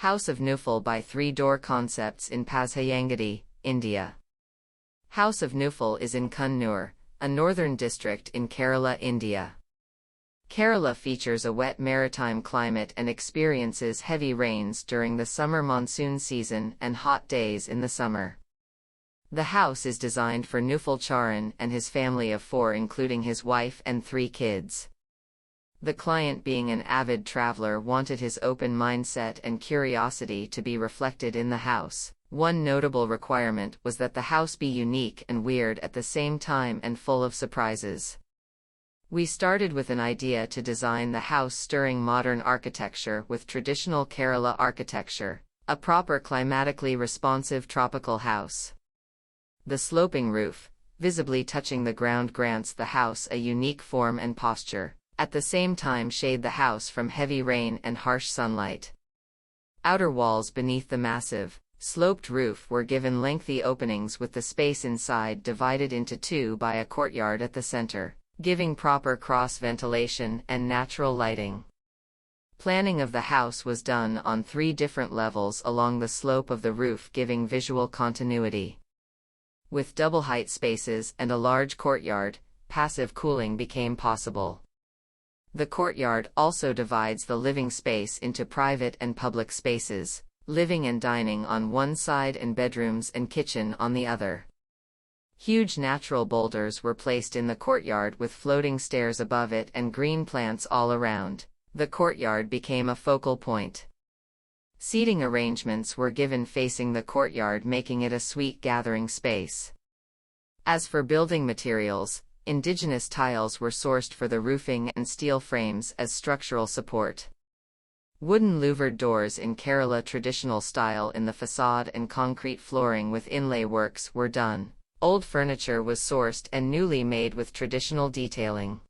House of Noufal by 3-Door Concepts in PAZHAYANGADI, India. House of Noufal is in Kannur, a northern district in Kerala, India. Kerala features a wet maritime climate and experiences heavy rains during the summer monsoon season and hot days in the summer. The house is designed for Noufal Charan and his family of 4, including his wife and 3 kids. The client, being an avid traveler, wanted his open mindset and curiosity to be reflected in the house. One notable requirement was that the house be unique and weird at the same time and full of surprises. We started with an idea to design the house stirring modern architecture with traditional Kerala architecture, a proper climatically responsive tropical house. The sloping roof, visibly touching the ground, grants the house a unique form and posture, at the same time shade the house from heavy rain and harsh sunlight. Outer walls beneath the massive, sloped roof were given lengthy openings with the space inside divided into 2 by a courtyard at the center, giving proper cross-ventilation and natural lighting. Planning of the house was done on 3 different levels along the slope of the roof, giving visual continuity. With double-height spaces and a large courtyard, passive cooling became possible. The courtyard also divides the living space into private and public spaces, living and dining on one side and bedrooms and kitchen on the other. Huge natural boulders were placed in the courtyard with floating stairs above it and green plants all around. The courtyard became a focal point. Seating arrangements were given facing the courtyard, making it a sweet gathering space. As for building materials, indigenous tiles were sourced for the roofing and steel frames as structural support. Wooden louvered doors in Kerala traditional style in the facade and concrete flooring with inlay works were done. Old furniture was sourced and newly made with traditional detailing.